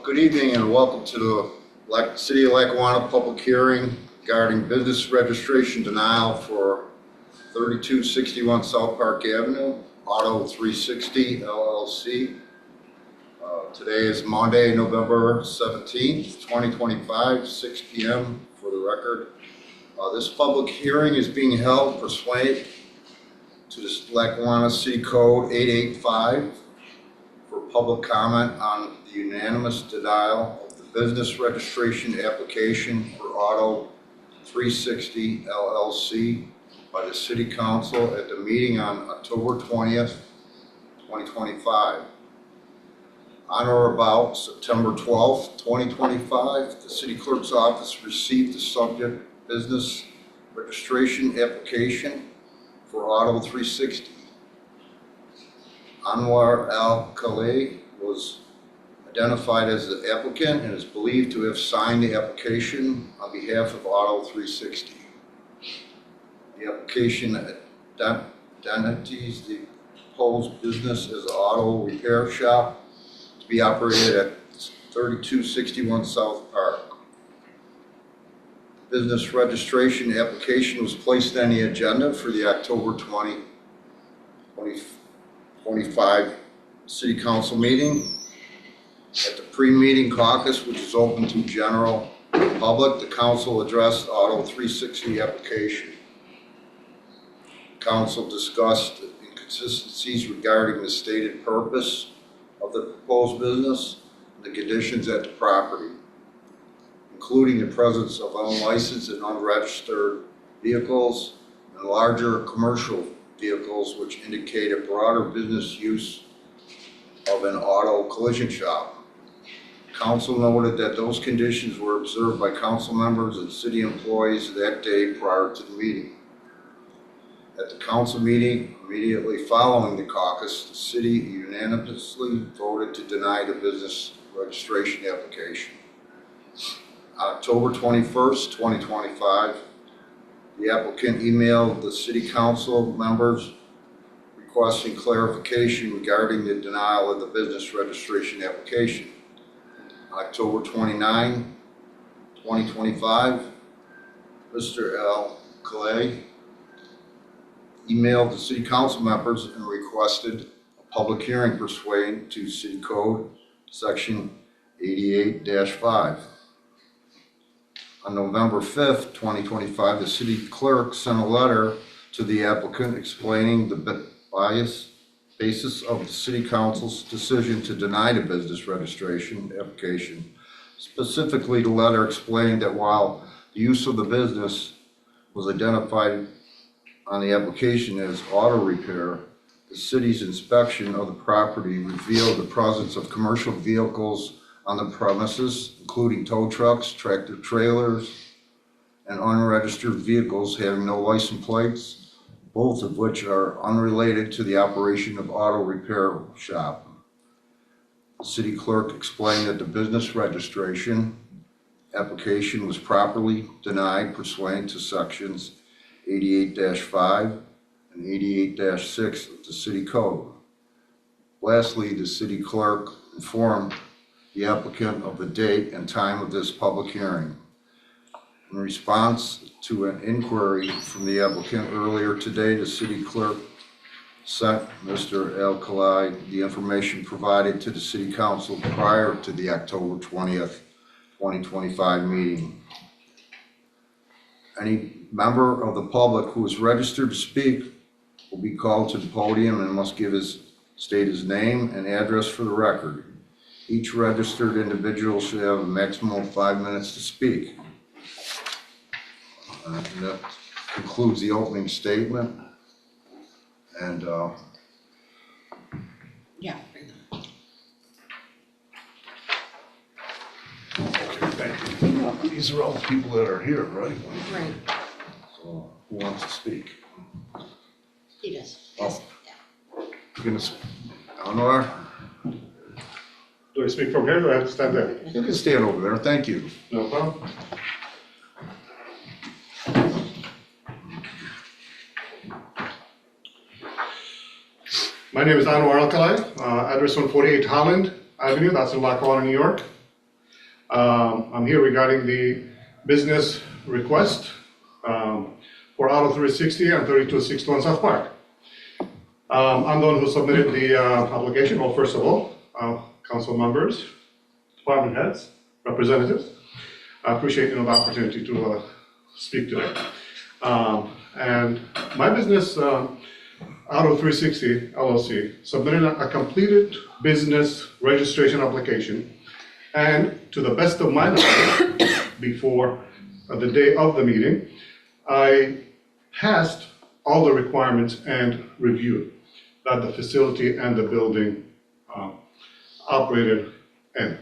Good evening and welcome to the City of Lackawanna public hearing regarding business registration denial for 3261 South Park Avenue, Auto 360 LLC. Today is Monday, November 17th, 2025, 6 p.m. for the record. This public hearing is being held pursuant to the Lackawanna City Code 885 for public comment on the unanimous denial of the business registration application for Auto 360 LLC by the City Council at the meeting on October 20th, 2025. On or about September 12th, 2025, the City Clerk's Office received the subject business registration application for Auto 360. Anwar Al-Khalay was identified as the applicant and is believed to have signed the application on behalf of Auto 360. The application identifies the proposed business as an auto repair shop to be operated at 3261 South Park. The business registration application was placed on the agenda for the October 2025 City Council meeting. At the pre-meeting caucus, which is open to general public, the council addressed the Auto 360 application. Council discussed inconsistencies regarding the stated purpose of the proposed business and the conditions at the property, including the presence of unlicensed and unregistered vehicles and larger commercial vehicles, which indicate a broader business use of an auto collision shop. Council noted that those conditions were observed by council members and city employees that day prior to the meeting. At the council meeting immediately following the caucus, the city unanimously voted to deny the business registration application. On October 21st, 2025, the applicant emailed the city council members requesting clarification regarding the denial of the business registration application. On October 29, 2025, Mr. Al-Khalay emailed the city council members and requested a public hearing pursuant to City Code Section 88-5. On November 5th, 2025, the city clerk sent a letter to the applicant explaining the basis of the city council's decision to deny the business registration application. Specifically, the letter explained that while the use of the business was identified on the application as auto repair, the city's inspection of the property revealed the presence of commercial vehicles on the premises, including tow trucks, tractor trailers, and unregistered vehicles having no license plates, both of which are unrelated to the operation of auto repair shop. The city clerk explained that the business registration application was properly denied pursuant to sections 88-5 and 88-6 of the city code. Lastly, the city clerk informed the applicant of the date and time of this public hearing. In response to an inquiry from the applicant earlier today, the city clerk sent Mr. Al-Khalay the information provided to the city council prior to the October 20th, 2025 meeting. Any member of the public who is registered to speak will be called to the podium and must state his name and address for the record. Each registered individual should have a maximum of 5 minutes to speak. And that concludes the opening statement. And yeah. Okay, thank you. These are all the people that are here, right? Right. So who wants to speak? He does. Oh. Yeah. You're gonna, Anwar? Do I speak from here or do I have to stand there? You can stand over there, thank you. No problem. My name is Anwar Al-Khalay, address 148 Holland, Avenue, that's in Lackawanna, New York. I'm here regarding the business request for Auto 360 and 3261 South Park. I'm the one who submitted the application. Well, first of all, council members, department heads, representatives, I appreciate the opportunity to speak today. And my business, Auto 360 LLC, submitted a completed business registration application, and to the best of my knowledge, before the day of the meeting, I passed all the requirements and reviewed that the facility and the building operated in.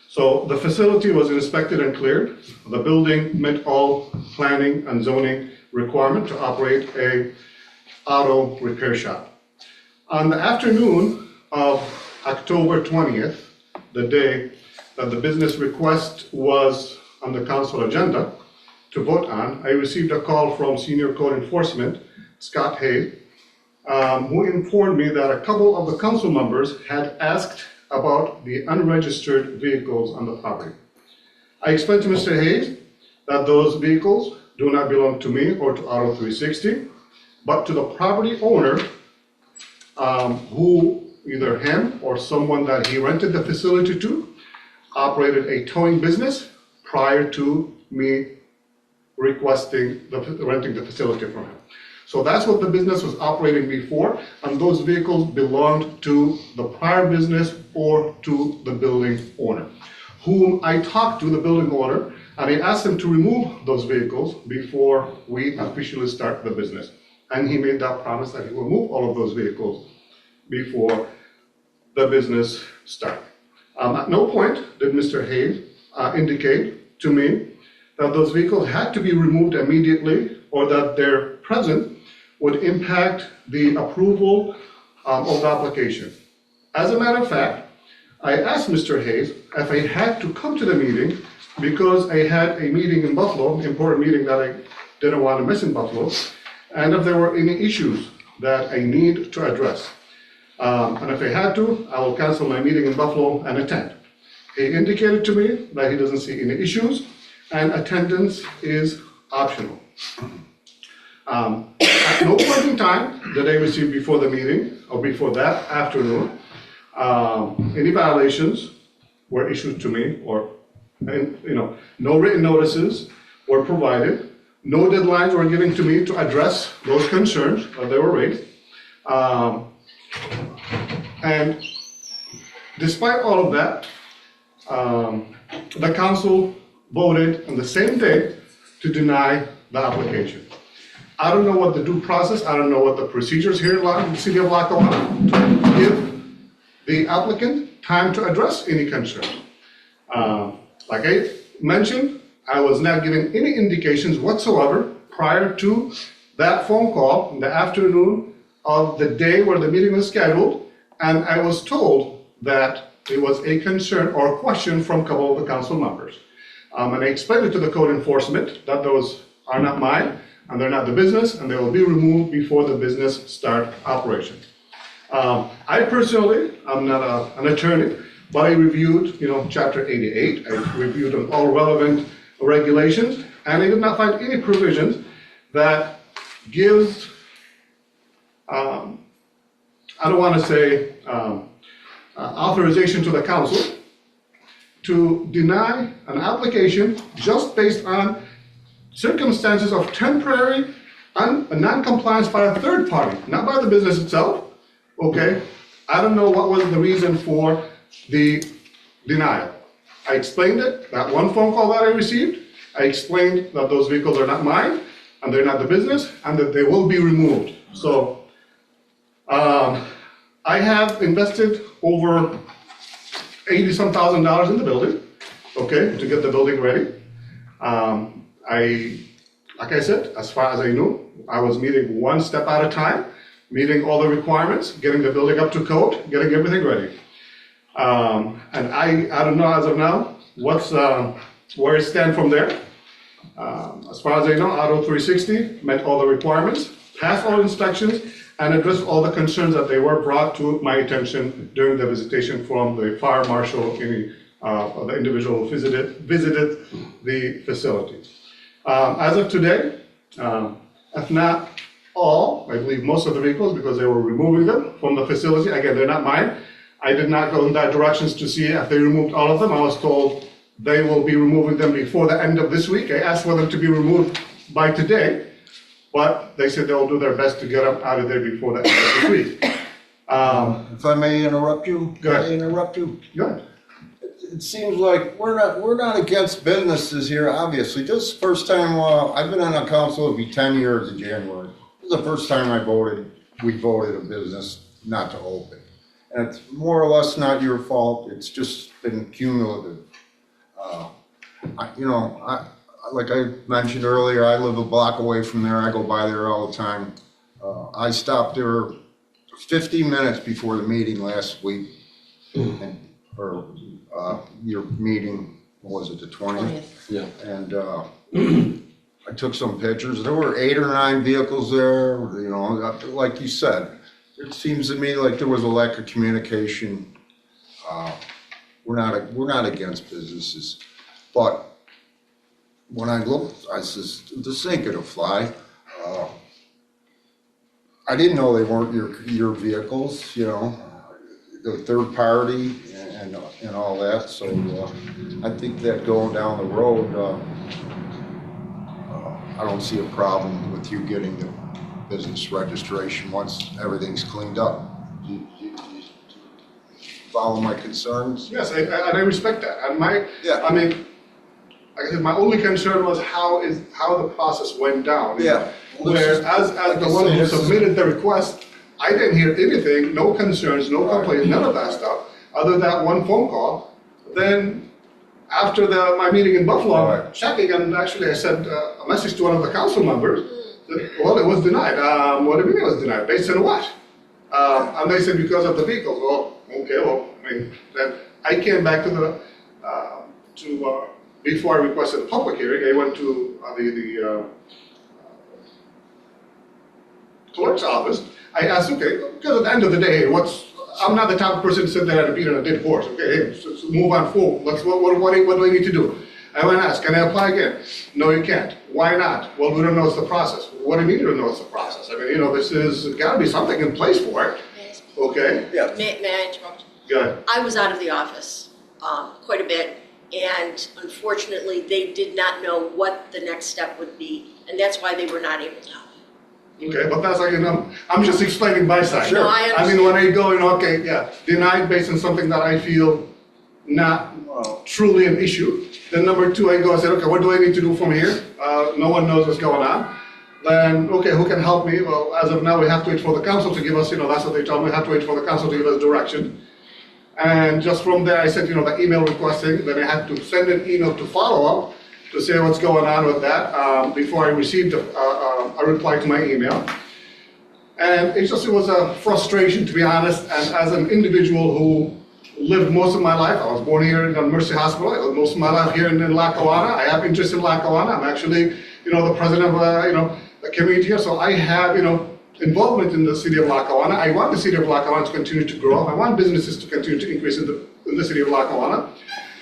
So the facility was inspected and cleared. The building met all planning and zoning requirement to operate a auto repair shop. On the afternoon of October 20th, the day that the business request was on the council agenda to vote on, I received a call from Senior Code Enforcement, Scott Hayes, who informed me that a couple of the council members had asked about the unregistered vehicles on the property. I explained to Mr. Hayes that those vehicles do not belong to me or to Auto 360, but to the property owner, who either him or someone that he rented the facility to operated a towing business prior to me requesting renting the facility from him. So that's what the business was operating before, and those vehicles belonged to the prior business or to the building owner, whom I talked to, the building owner, and I asked him to remove those vehicles before we officially start the business. And he made that promise that he will move all of those vehicles before the business started. At no point did Mr. Hayes indicate to me that those vehicles had to be removed immediately or that their presence would impact the approval of the application. As a matter of fact, I asked Mr. Hayes if I had to come to the meeting because I had a meeting in Buffalo, important meeting that I didn't want to miss in Buffalo, and if there were any issues that I need to address. And if I had to, I will cancel my meeting in Buffalo and attend. He indicated to me that he doesn't see any issues and attendance is optional. At no point in time did I receive before the meeting or before that afternoon any violations were issued to me, or no written notices were provided, no deadlines were given to me to address those concerns that they were raised. And despite all of that, the council voted on the same day to deny the application. I don't know what the due process, I don't know what the procedures here in the city of Lackawanna to give the applicant time to address any concern. Like I mentioned, I was not given any indications whatsoever prior to that phone call in the afternoon of the day where the meeting was scheduled, and I was told that it was a concern or a question from a couple of the council members. And I explained it to the code enforcement that those are not mine, and they're not the business, and they will be removed before the business start operation. I personally, I'm not an attorney, but I reviewed, Chapter 88. I reviewed all relevant regulations, and I did not find any provisions that gives, I don't want to say authorization to the council to deny an application just based on circumstances of temporary and non-compliance by a third party, not by the business itself. Okay, I don't know what was the reason for the denial. I explained it, that one phone call that I received. I explained that those vehicles are not mine, and they're not the business, and that they will be removed. So, I have invested over $80-some thousand in the building, okay, to get the building ready. Like I said, as far as I knew, I was meeting one step at a time, meeting all the requirements, getting the building up to code, getting everything ready. And I don't know as of now where it stands from there. As far as I know, Auto 360 met all the requirements, passed all inspections, and addressed all the concerns that they were brought to my attention during the visitation from the fire marshal, the individual who visited the facility. As of today, if not all, I believe most of the vehicles, because they were removing them from the facility. Again, they're not mine. I did not go in that directions to see if they removed all of them. I was told they will be removing them before the end of this week. I asked for them to be removed by today, but they said they'll do their best to get them out of there before the end of this week. If I may interrupt you? Go ahead. May I interrupt you? Good. It seems like we're not against businesses here, obviously. This is the first time, I've been on the council, it'll be 10 years in January. This is the first time we voted a business not to open. And it's more or less not your fault, it's just been cumulative. Like I mentioned earlier, I live a block away from there, I go by there all the time. I stopped there 50 minutes before the meeting last week, your meeting, what was it, the 20th? Yeah. And I took some pictures. There were 8 or 9 vehicles there, like you said. It seems to me like there was a lack of communication. We're not against businesses, but when I looked, I says, this ain't gonna fly. I didn't know they weren't your vehicles, the third party and all that. So I think that going down the road, I don't see a problem with you getting the business registration once everything's cleaned up. You follow my concerns? Yes, and I respect that. And like I said, my only concern was how the process went down. Yeah. Where as the one who submitted the request, I didn't hear anything, no concerns, no complaints, none of that stuff, other than that one phone call. Then after my meeting in Buffalo, checking, and actually I sent a message to one of the council members that, well, it was denied. What do you mean it was denied? Based on what? And they said because of the vehicles. Well, okay, then I came back to before I requested a public hearing, I went to the clerk's office. I asked, okay, because at the end of the day, I'm not the type of person to sit there and beat on a dead horse. Okay, hey, so move on forward. What do I need to do? I went and asked, can I apply again? No, you can't. Why not? Well, we don't know it's the process. What do you mean you don't know it's the process? I mean, this is got to be something in place for it. Yes. Okay? Yeah. May I interrupt? Go ahead. I was out of the office quite a bit, and unfortunately, they did not know what the next step would be, and that's why they were not able to help. Okay, but that's like, I'm just explaining my side. Sure. No, I understand. mean, when I go in, okay, yeah, denied based on something that I feel not truly an issue. Then number 2, I go and say, okay, what do I need to do from here? No one knows what's going on. Then, okay, who can help me? Well, as of now, we have to wait for the council to give us, that's what they told me, we have to wait for the council to give us direction. And just from there, I sent, the email requesting, then I had to send an email to follow up to say what's going on with that before I received a reply to my email. And it was a frustration, to be honest, and as an individual who lived most of my life, I was born here in Mercy Hospital, I lived most of my life here in Lackawanna, I have interest in Lackawanna, I'm actually, the president of, the community here, so I have, involvement in the city of Lackawanna. I want the city of Lackawanna to continue to grow, I want businesses to continue to increase in the city of Lackawanna.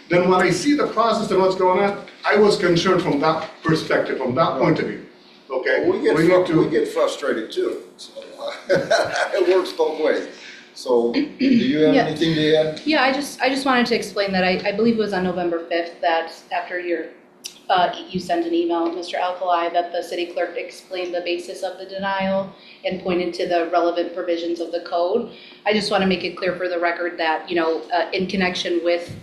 Then when I see the process and what's going on, I was concerned from that perspective, from that point of view. Okay, we get frustrated too. So, it works both ways. So, do you have anything to add? Yeah, I just wanted to explain that I believe it was on November 5th that after you sent an email, Mr. Alkali, that the city clerk explained the basis of the denial and pointed to the relevant provisions of the code. I just want to make it clear for the record that, in connection with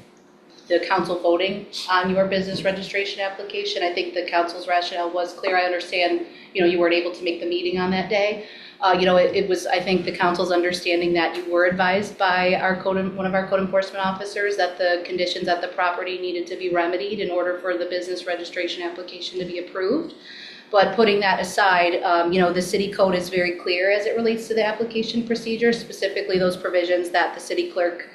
the council voting on your business registration application, I think the council's rationale was clear. I understand, you weren't able to make the meeting on that day. It was, I think, the council's understanding that you were advised by one of our code enforcement officers that the conditions at the property needed to be remedied in order for the business registration application to be approved. But putting that aside, the city code is very clear as it relates to the application procedure, specifically those provisions that the city clerk,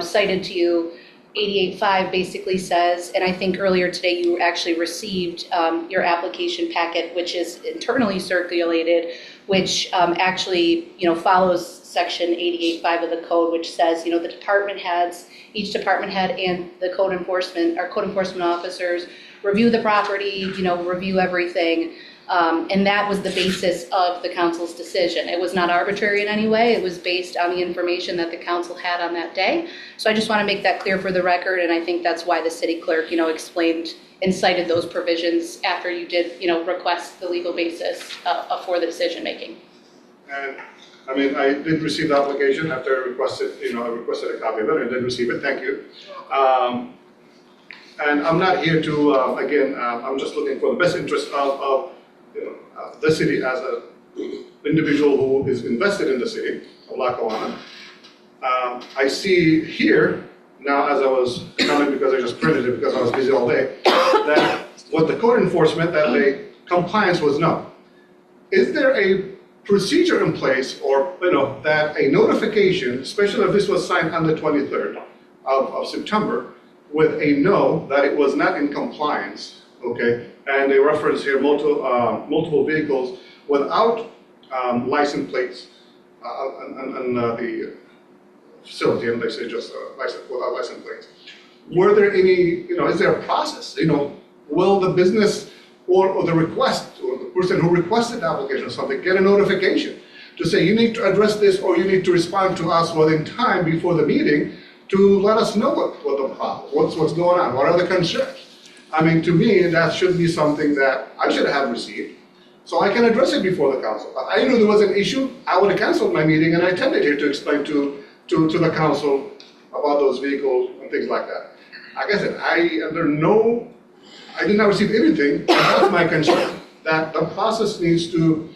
cited to you. 88.5 basically says, and I think earlier today you actually received your application packet, which is internally circulated, which actually, follows section 88.5 of the code, which says, the department heads, each department head and the code enforcement officers review the property, review everything. And that was the basis of the council's decision. It was not arbitrary in any way. It was based on the information that the council had on that day. So I just want to make that clear for the record, and I think that's why the city clerk, explained and cited those provisions after you did, request the legal basis for the decision making. And, I mean, I did receive the application after I requested, I requested a copy of it, and did receive it, thank you. And I'm not here to, again, I'm just looking for the best interest of the city as an individual who is invested in the city of Lackawanna. I see here, now as I was coming, because I just printed it because I was busy all day, that with the code enforcement, that the compliance was no. Is there a procedure in place, or, that a notification, especially if this was signed on the 23rd of September, with a no, that it was not in compliance, okay? And they reference here multiple vehicles without license plates on the facility, and they say just without license plates. Were there any, is there a process? Will the business or the request, or the person who requested the application or something, get a notification to say you need to address this, or you need to respond to us within time before the meeting to let us know what the problem, what's going on, what are the concerns? I mean, to me, that should be something that I should have received, so I can address it before the council. If I knew there was an issue, I would have canceled my meeting and I attended here to explain to the council about those vehicles and things like that. Like I said, I did not receive anything, and that's my concern, that the process needs to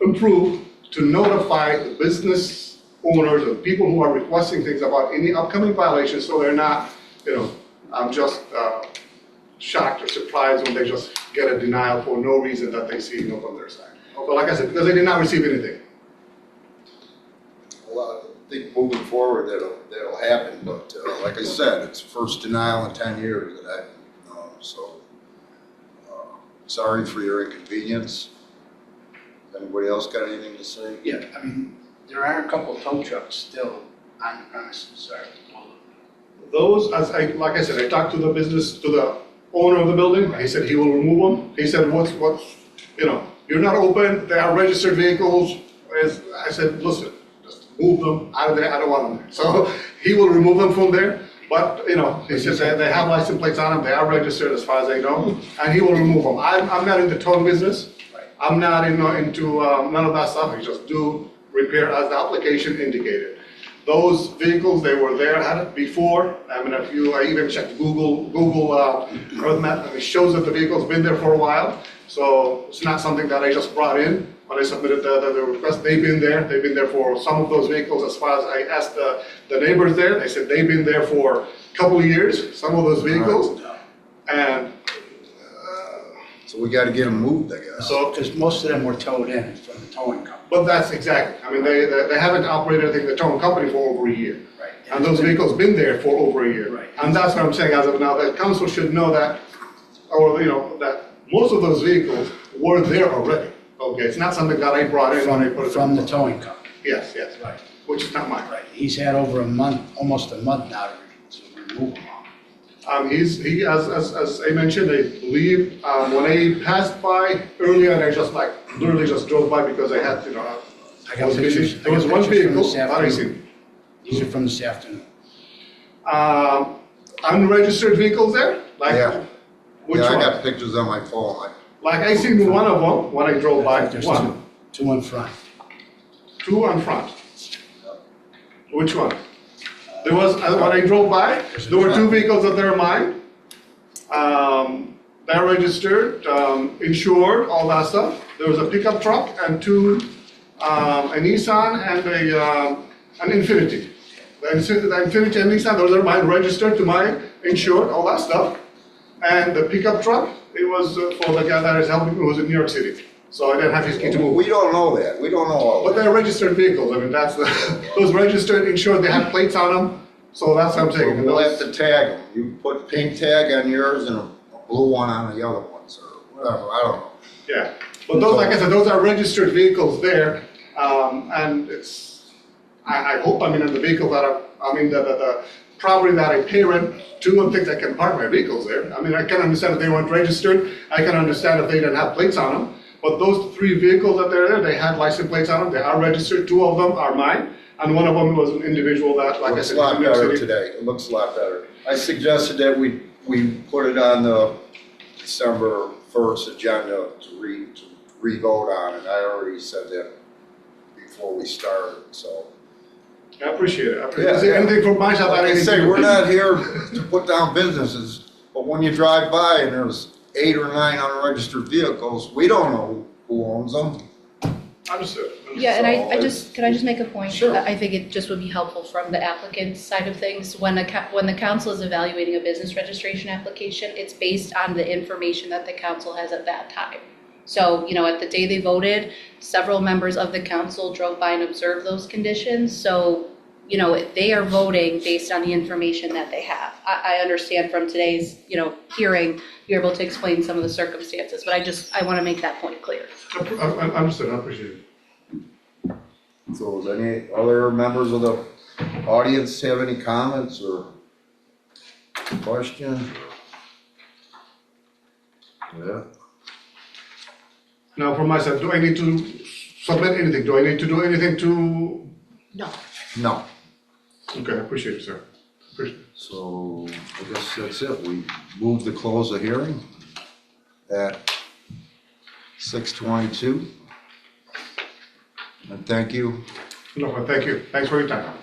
improve to notify the business owners or people who are requesting things about any upcoming violations, so they're not, I'm just shocked or surprised when they just get a denial for no reason that they see from their side. But like I said, because they did not receive anything. Well, I think moving forward, that'll happen, but like I said, it's first denial in 10 years that so sorry for your inconvenience. Anybody else got anything to say? Yeah, I mean, there are a couple tow trucks still on the premises, sorry. Those, like I said, I talked to the owner of the building. He said he will remove them. He said, you're not open, they are registered vehicles. I said, listen, just move them out of there, I don't want them there. So he will remove them from there, but, he said they have license plates on them, they are registered as far as I know, and he will remove them. I'm not in the towing business. I'm not into none of that stuff. I just do repair as the application indicated. Those vehicles, they were there, had it before. I mean, I even checked Google Earth Map, and it shows that the vehicle's been there for a while. So it's not something that I just brought in when I submitted the request. They've been there for some of those vehicles. As far as I asked the neighbors there, they said they've been there for a couple of years, some of those vehicles. And So we gotta get them moved, I guess. so, Because most of them were towed in from the towing company. but that's exactly, I mean, they haven't operated, I think, the towing company for over a year. Right. And those vehicles been there for over a year. Right. And that's what I'm saying, as of now, the council should know that, or, that most of those vehicles were there already. Okay, it's not something that I brought in when I put it. From the towing company. Yes, Right. which is not mine. Right. He's had over a month, almost a month now to remove them all. As I mentioned, I believe, when I passed by earlier, and I just literally just drove by because I had, I I got was busy. pictures. There was one vehicle that I seen. These are from this afternoon. Unregistered vehicles there? Yeah. Which Yeah, I one? got pictures on my phone. Like I seen one of them when I drove by, There's one, two in front. two on front. Which one? There was, when I drove by, there were two vehicles that are mine. They're registered, insured, all that stuff. There was a pickup truck and two, a Nissan and an Infiniti. The Infiniti and Nissan, those are mine, registered to mine, insured, all that stuff. And the pickup truck, it was for the guy that is helping me, who was in New York City. So I didn't have his key to move. We don't know that. We don't know all But that. they're registered vehicles. I mean, that's those registered, insured, they have plates on them. So that's what I'm saying. We'll have to tag them. You put pink tag on yours and a blue one on the other ones, or whatever, I don't know. Yeah. But those, like I said, those are registered vehicles there, and it's, I hope, I mean, in the vehicle that the property that I pay rent to and things, I can park my vehicles there. I mean, I can understand if they weren't registered, I can understand if they didn't have plates on them. But those 3 vehicles that are there, they had license plates on them, they are registered, 2 of them are mine, and 1 of them was an individual that, like I Looks said. a lot in New York better City. today, it looks a lot better. I suggested that we put it on the December 1st agenda to re-vote on it. I already said that before we started, so. I appreciate it. Yeah, Is there yeah. anything from my side that Like I I need to say, do? we're not here to put down businesses, but when you drive by and there's 8 or 9 unregistered vehicles, we don't know who owns them. Understood. Yeah, and So could I just make a point? Sure. I think it just would be helpful from the applicant's side of things. When the council is evaluating a business registration application, it's based on the information that the council has at that time. So, at the day they voted, several members of the council drove by and observed those conditions. So, they are voting based on the information that they have. I understand from today's, hearing, you're able to explain some of the circumstances, but I want to make that point clear. I understood, I appreciate it. So does any other members of the audience have any comments or questions? Yeah. Now, from my side, do I need to submit anything? Do I need to do anything to? No. No. Okay, I appreciate it, sir. Appreciate it. So I guess that's it. We move to close the hearing at 6:22. And thank you. No, thank you. Thanks for your time.